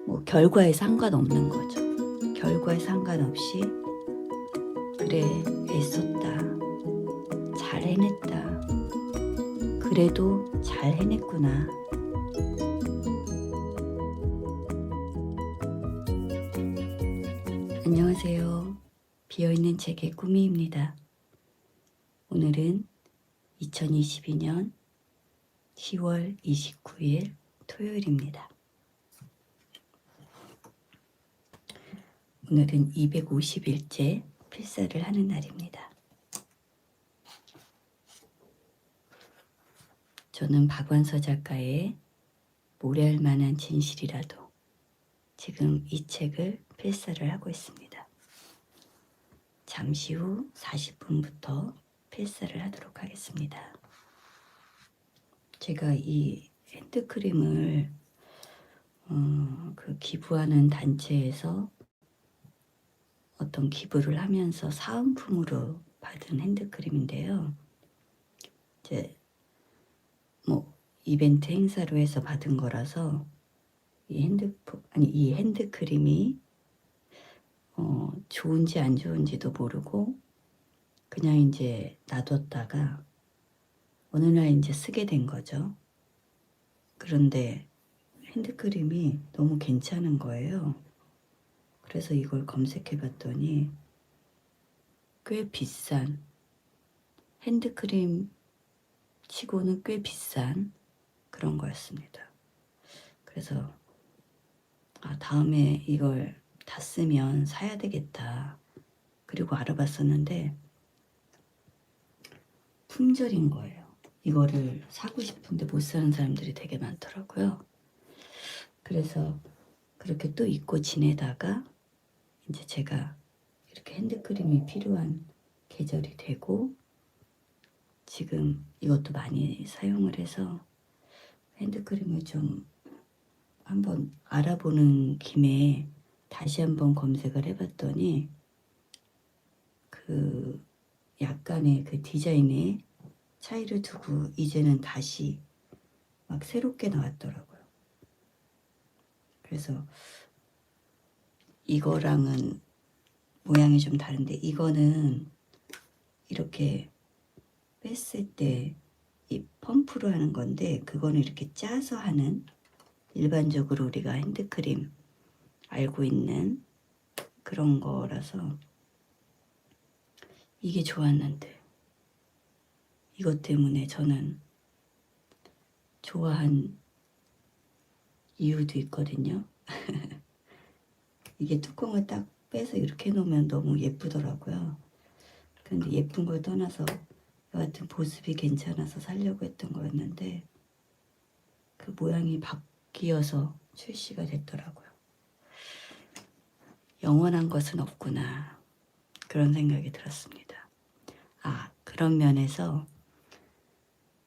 뭐 결과에 상관없는 거죠. 결과에 상관없이 그래, 애썼다, 잘 해냈다, 그래도 잘 해냈구나. 안녕하세요. 비어있는 책의 꾸미입니다. 오늘은 2022년 10월 29일 토요일입니다. 오늘은 250일째 필사를 하는 날입니다. 저는 박완서 작가의 모래알 만한 진실이라도 지금 이 책을 필사를 하고 있습니다. 잠시 후 40분부터 필사를 하도록 하겠습니다. 제가 이 핸드크림을 기부하는 단체에서 어떤 기부를 하면서 사은품으로 받은 핸드크림인데요. 이제 뭐 이벤트 행사로 해서 받은 거라서 이 핸드크림이 좋은지 안 좋은지도 모르고 그냥 이제 놔뒀다가 어느 날 이제 쓰게 된 거죠. 그런데 핸드크림이 너무 괜찮은 거예요. 그래서 이걸 검색해 봤더니 꽤 비싼, 핸드크림 치고는 꽤 비싼 그런 거였습니다. 그래서 다음에 이걸 다 쓰면 사야 되겠다. 그리고 알아봤었는데 품절인 거예요. 이거를 사고 싶은데 못 사는 사람들이 되게 많더라고요. 그래서 그렇게 또 잊고 지내다가 이제 제가 이렇게 핸드크림이 필요한 계절이 되고 지금 이것도 많이 사용을 해서 핸드크림을 좀 한번 알아보는 김에 다시 한번 검색을 해봤더니 그 약간의 그 디자인에 차이를 두고 이제는 다시 막 새롭게 나왔더라고요. 그래서 이거랑은 모양이 좀 다른데 이거는 이렇게 뺐을 때 이 펌프로 하는 건데 그거는 이렇게 짜서 하는 일반적으로 우리가 핸드크림 알고 있는 그런 거라서 이게 좋았는데 이것 때문에 저는 좋아한 이유도 있거든요. 이게 뚜껑을 딱 빼서 이렇게 놓으면 너무 예쁘더라고요. 근데 예쁜 걸 떠나서 여하튼 보습이 괜찮아서 사려고 했던 거였는데 그 모양이 바뀌어서 출시가 됐더라고요. 영원한 것은 없구나 그런 생각이 들었습니다. 그런 면에서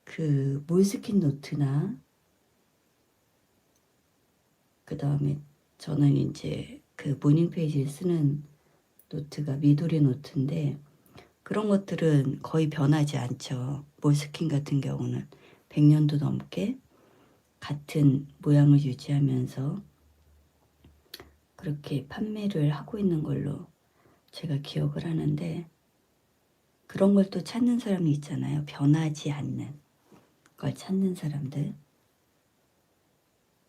그 몰스킨 노트나 그 다음에 저는 이제 그 모닝 페이지를 쓰는 노트가 미도리 노트인데 그런 것들은 거의 변하지 않죠. 몰스킨 같은 경우는 100년도 넘게 같은 모양을 유지하면서 그렇게 판매를 하고 있는 걸로 제가 기억을 하는데 그런 걸 또 찾는 사람이 있잖아요. 변하지 않는 걸 찾는 사람들.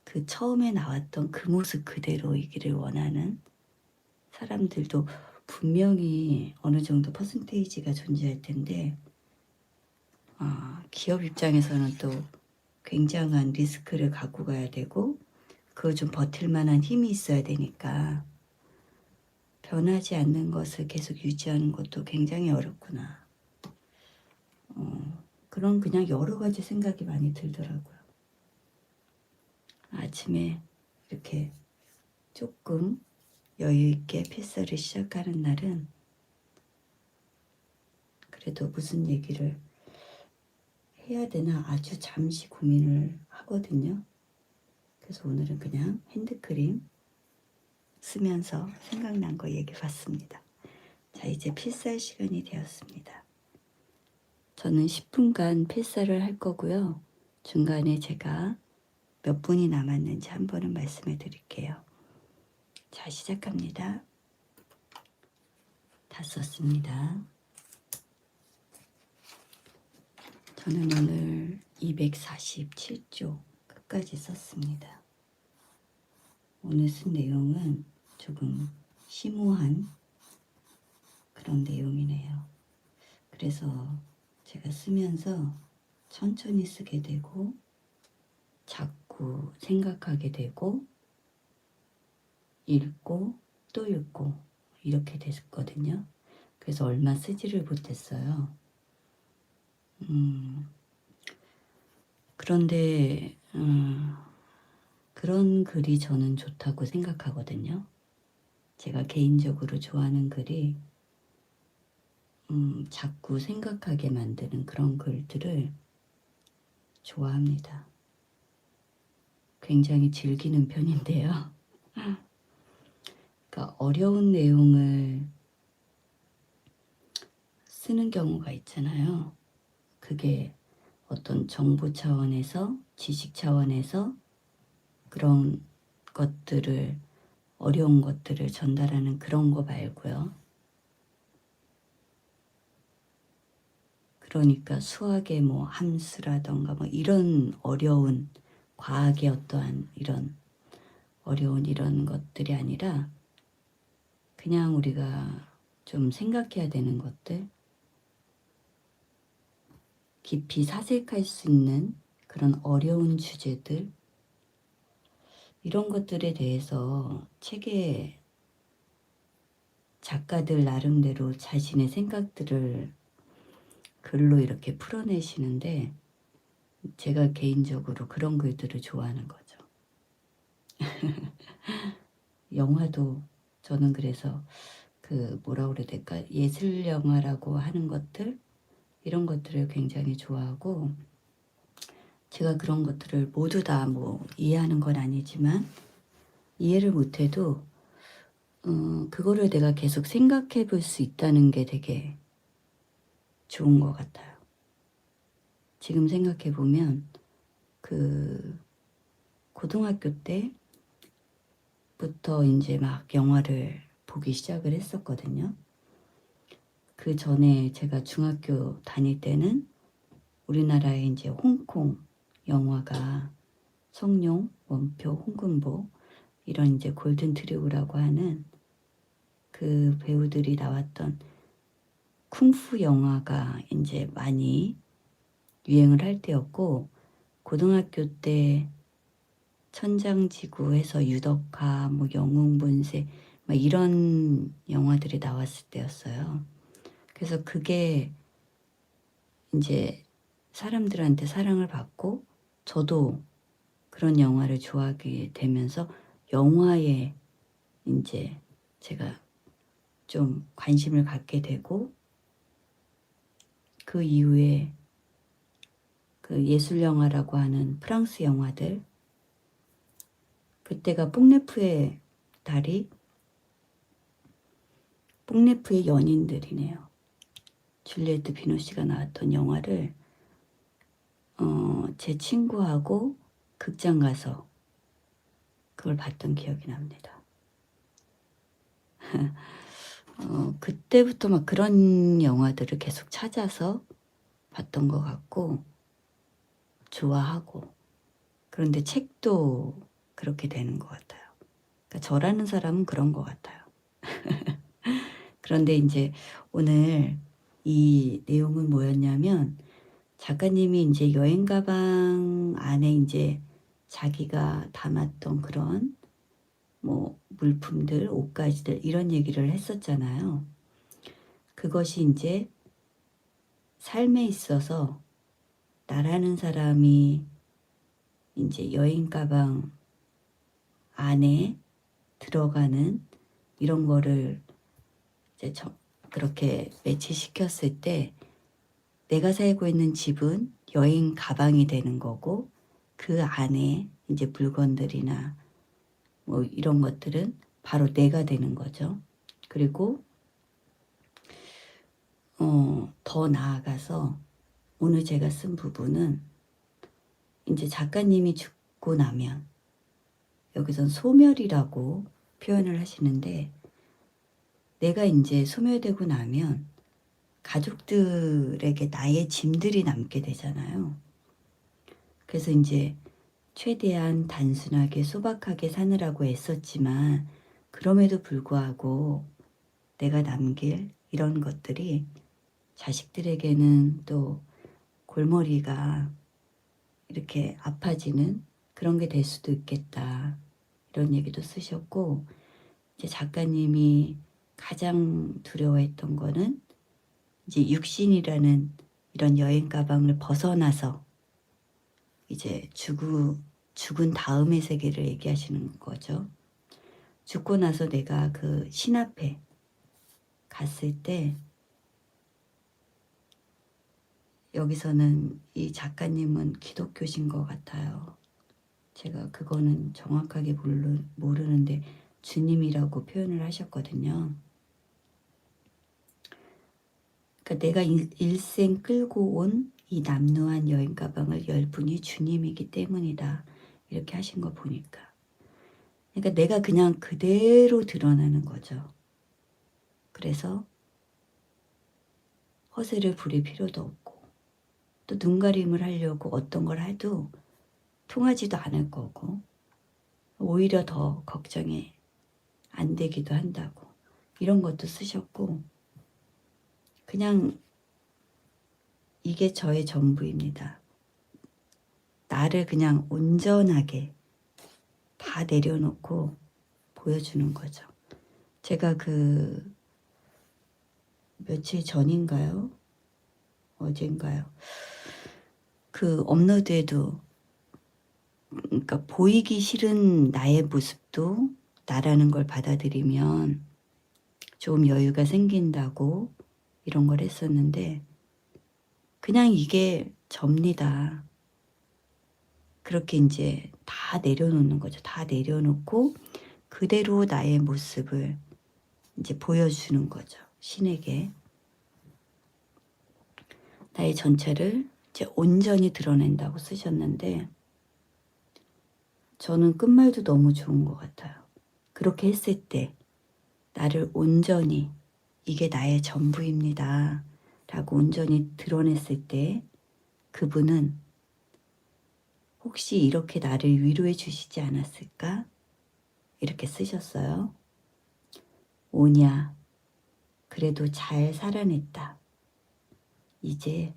그 처음에 나왔던 그 모습 그대로이기를 원하는 사람들도 분명히 어느 정도 퍼센테이지가 존재할 텐데 기업 입장에서는 또 굉장한 리스크를 갖고 가야 되고 그걸 좀 버틸 만한 힘이 있어야 되니까 변하지 않는 것을 계속 유지하는 것도 굉장히 어렵구나. 그런 그냥 여러 가지 생각이 많이 들더라고요. 아침에 이렇게 조금 여유 있게 필사를 시작하는 날은 그래도 무슨 얘기를 해야 되나 아주 잠시 고민을 하거든요. 그래서 오늘은 그냥 핸드크림 쓰면서 생각난 거 얘기 봤습니다. 자, 이제 필사할 시간이 되었습니다. 저는 10분간 필사를 할 거고요. 중간에 제가 몇 분이 남았는지 한 번은 말씀해 드릴게요. 자, 시작합니다. 다 썼습니다. 저는 오늘 247쪽 끝까지 썼습니다. 오늘 쓴 내용은 조금 심오한 그런 내용이네요. 그래서 제가 쓰면서 천천히 쓰게 되고 자꾸 생각하게 되고 읽고 또 읽고 이렇게 됐거든요. 그래서 얼마 쓰지를 못했어요. 그런데 그런 글이 저는 좋다고 생각하거든요. 제가 개인적으로 좋아하는 글이 자꾸 생각하게 만드는 그런 글들을 좋아합니다. 굉장히 즐기는 편인데요. 그러니까 어려운 내용을 쓰는 경우가 있잖아요. 그게 어떤 정보 차원에서, 지식 차원에서 그런 것들을, 어려운 것들을 전달하는 그런 거 말고요. 그러니까 수학의 뭐 함수라던가 뭐 이런 어려운 과학의 어떠한 이런 어려운 이런 것들이 아니라 그냥 우리가 좀 생각해야 되는 것들, 깊이 사색할 수 있는 그런 어려운 주제들, 이런 것들에 대해서 책의 작가들 나름대로 자신의 생각들을 글로 이렇게 풀어내시는데 제가 개인적으로 그런 글들을 좋아하는 거죠. 영화도 저는 그래서 그 뭐라 그래야 될까, 예술 영화라고 하는 것들, 이런 것들을 굉장히 좋아하고, 제가 그런 것들을 모두 다 뭐 이해하는 건 아니지만 이해를 못해도 그거를 내가 계속 생각해 볼 수 있다는 게 되게 좋은 것 같아요. 지금 생각해 보면 그 고등학교 때부터 이제 막 영화를 보기 시작을 했었거든요. 그 전에 제가 중학교 다닐 때는 우리나라에 이제 홍콩 영화가 성룡, 원표, 홍금보 이런 이제 골든 트리오라고 하는 그 배우들이 나왔던 쿵푸 영화가 이제 많이 유행을 할 때였고, 고등학교 때 천장지구에서 유덕화, 뭐 영웅본색 막 이런 영화들이 나왔을 때였어요. 그래서 그게 이제 사람들한테 사랑을 받고 저도 그런 영화를 좋아하게 되면서 영화에 이제 제가 좀 관심을 갖게 되고, 그 이후에 그 예술 영화라고 하는 프랑스 영화들, 그때가 뽕네프의 달이 뽕네프의 연인들이네요. 줄리에트 비노시가 나왔던 영화를 제 친구하고 극장 가서 그걸 봤던 기억이 납니다. 그때부터 막 그런 영화들을 계속 찾아서 봤던 것 같고 좋아하고, 그런데 책도 그렇게 되는 것 같아요. 그러니까 저라는 사람은 그런 것 같아요. 그런데 이제 오늘 이 내용은 뭐였냐면, 작가님이 이제 여행 가방 안에 이제 자기가 담았던 그런 뭐 물품들, 옷가지들 이런 얘기를 했었잖아요. 그것이 이제 삶에 있어서 나라는 사람이 이제 여행 가방 안에 들어가는 이런 거를 이제 그렇게 매치시켰을 때 내가 살고 있는 집은 여행 가방이 되는 거고, 그 안에 이제 물건들이나 뭐 이런 것들은 바로 내가 되는 거죠. 그리고 더 나아가서 오늘 제가 쓴 부분은 이제 작가님이 죽고 나면, 여기선 소멸이라고 표현을 하시는데, 내가 이제 소멸되고 나면 가족들에게 나의 짐들이 남게 되잖아요. 그래서 이제 최대한 단순하게 소박하게 사느라고 애썼지만, 그럼에도 불구하고 내가 남길 이런 것들이 자식들에게는 또 골머리가 이렇게 아파지는 그런 게 될 수도 있겠다. 이런 얘기도 쓰셨고, 이제 작가님이 가장 두려워했던 거는 이제 육신이라는 이런 여행 가방을 벗어나서 이제 죽은 다음의 세계를 얘기하시는 거죠. 죽고 나서 내가 그 신 앞에 갔을 때, 여기서는 이 작가님은 기독교신 것 같아요. 제가 그거는 정확하게 모르는데 주님이라고 표현을 하셨거든요. 그러니까 내가 일생 끌고 온 이 남루한 여행 가방을 열 분이 주님이기 때문이다. 이렇게 하신 거 보니까. 그러니까 내가 그냥 그대로 드러나는 거죠. 그래서 허세를 부릴 필요도 없고, 또 눈가림을 하려고 어떤 걸 해도 통하지도 않을 거고, 오히려 더 걱정이 안 되기도 한다고, 이런 것도 쓰셨고, 그냥 이게 저의 전부입니다. 나를 그냥 온전하게 다 내려놓고 보여주는 거죠. 제가 그 며칠 전인가요? 어젠가요? 그 업로드에도, 그러니까 보이기 싫은 나의 모습도 나라는 걸 받아들이면 좀 여유가 생긴다고 이런 걸 했었는데, 그냥 이게 접니다. 그렇게 이제 다 내려놓는 거죠. 다 내려놓고 그대로 나의 모습을 이제 보여주는 거죠. 신에게. 나의 전체를 이제 온전히 드러낸다고 쓰셨는데, 저는 끝말도 너무 좋은 것 같아요. 그렇게 했을 때 나를 온전히, 이게 나의 전부입니다 라고 온전히 드러냈을 때 그분은 혹시 이렇게 나를 위로해 주시지 않았을까? 이렇게 쓰셨어요. 오냐, 그래도 잘 살아냈다. 이제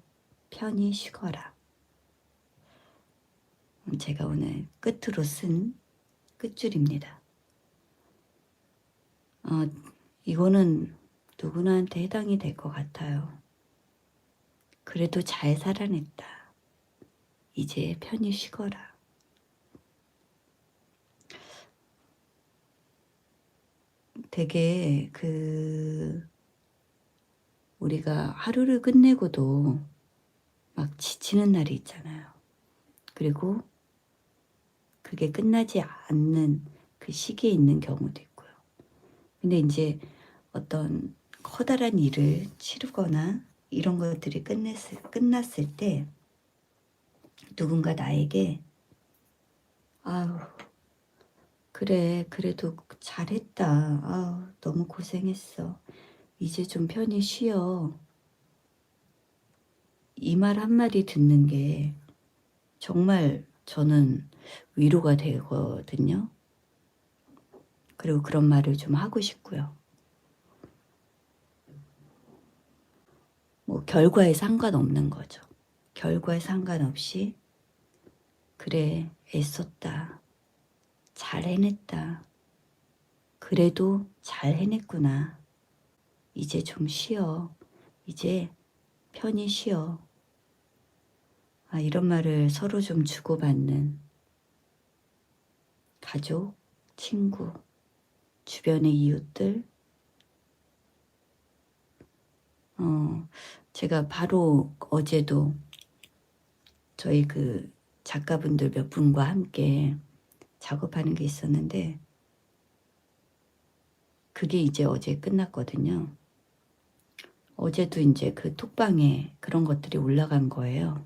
편히 쉬거라. 제가 오늘 끝으로 쓴 끝줄입니다. 이거는 누구나한테 해당이 될 것 같아요. 그래도 잘 살아냈다. 이제 편히 쉬거라. 되게 우리가 하루를 끝내고도 막 지치는 날이 있잖아요. 그리고 그게 끝나지 않는 그 시기에 있는 경우도 있고요. 근데 이제 어떤 커다란 일을 치르거나 이런 것들이 끝났을 때 누군가 나에게 아우 그래 그래도 잘했다. 아우 너무 고생했어. 이제 좀 편히 쉬어. 이 말 한마디 듣는 게 정말 저는 위로가 되거든요. 그리고 그런 말을 좀 하고 싶고요. 뭐 결과에 상관없는 거죠. 결과에 상관없이 그래 애썼다. 잘 해냈다. 그래도 잘 해냈구나. 이제 좀 쉬어. 이제 편히 쉬어. 이런 말을 서로 좀 주고받는 가족, 친구, 주변의 이웃들. 제가 바로 어제도 저희 그 작가분들 몇 분과 함께 작업하는 게 있었는데, 그게 이제 어제 끝났거든요. 어제도 이제 그 톡방에 그런 것들이 올라간 거예요.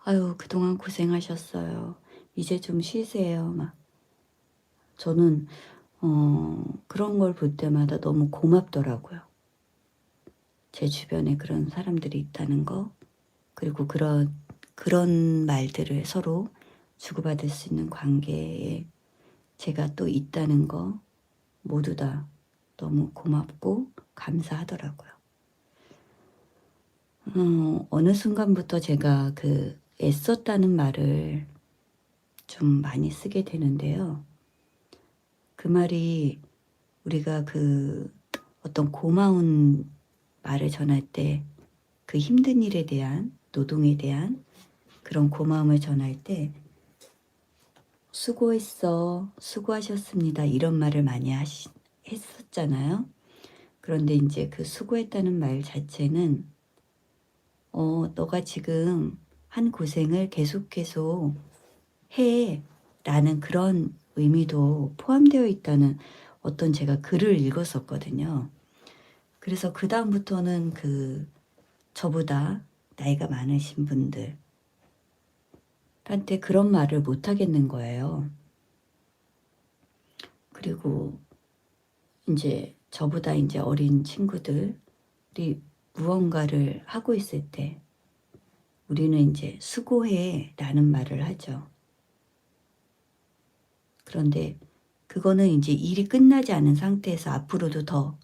아유, 그동안 고생하셨어요. 이제 좀 쉬세요. 막. 저는 그런 걸 볼 때마다 너무 고맙더라고요. 제 주변에 그런 사람들이 있다는 거, 그리고 그런 말들을 서로 주고받을 수 있는 관계에 제가 또 있다는 거, 모두 다 너무 고맙고 감사하더라고요. 어느 순간부터 제가 그 애썼다는 말을 좀 많이 쓰게 되는데요. 그 말이 우리가 그 어떤 고마운 말을 전할 때, 그 힘든 일에 대한, 노동에 대한 그런 고마움을 전할 때 수고했어, 수고하셨습니다, 이런 말을 많이 했었잖아요. 그런데 이제 그 수고했다는 말 자체는 너가 지금 한 고생을 계속 해 라는 그런 의미도 포함되어 있다는 어떤 제가 글을 읽었었거든요. 그래서 그 다음부터는 그 저보다 나이가 많으신 분들한테 그런 말을 못 하겠는 거예요. 그리고 이제 저보다 이제 어린 친구들이 무언가를 하고 있을 때 우리는 이제 수고해 라는 말을 하죠. 그런데 그거는 이제 일이 끝나지 않은 상태에서 앞으로도 더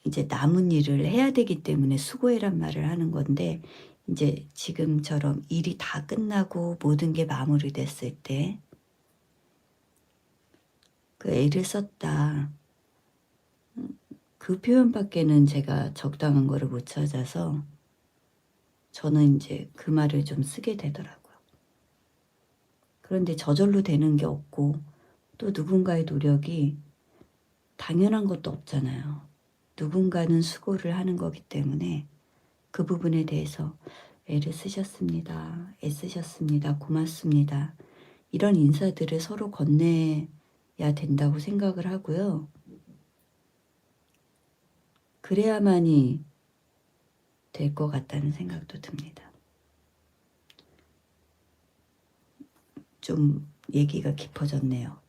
이제 남은 일을 해야 되기 때문에 수고해란 말을 하는 건데, 이제 지금처럼 일이 다 끝나고 모든 게 마무리됐을 때 그 애를 썼다, 그 표현밖에는 제가 적당한 거를 못 찾아서 저는 이제 그 말을 좀 쓰게 되더라고요. 그런데 저절로 되는 게 없고 또 누군가의 노력이 당연한 것도 없잖아요. 누군가는 수고를 하는 거기 때문에 그 부분에 대해서 애를 쓰셨습니다, 애쓰셨습니다, 고맙습니다, 이런 인사들을 서로 건네야 된다고 생각을 하고요. 그래야만이 될 것 같다는 생각도 듭니다. 좀 얘기가 깊어졌네요.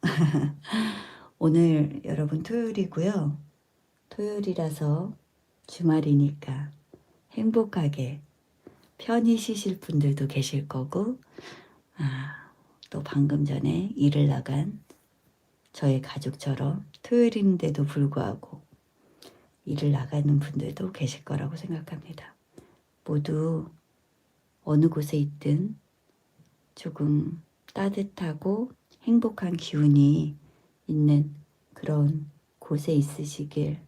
오늘 여러분 토요일이고요. 토요일이라서 주말이니까 행복하게 편히 쉬실 분들도 계실 거고, 또 방금 전에 일을 나간 저의 가족처럼 토요일인데도 불구하고 일을 나가는 분들도 계실 거라고 생각합니다. 모두 어느 곳에 있든 조금 따뜻하고 행복한 기운이 있는 그런 곳에 있으시길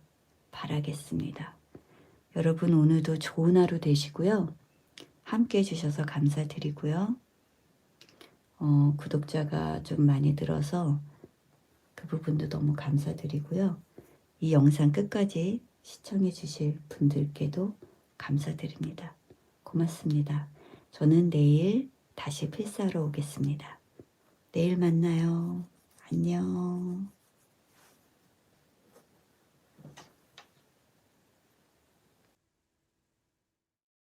바라겠습니다. 여러분 오늘도 좋은 하루 되시고요. 함께 해주셔서 감사드리고요. 구독자가 좀 많이 늘어서 그 부분도 너무 감사드리고요. 이 영상 끝까지 시청해 주실 분들께도 감사드립니다. 고맙습니다. 저는 내일 다시 필사하러 오겠습니다. 내일 만나요. 안녕.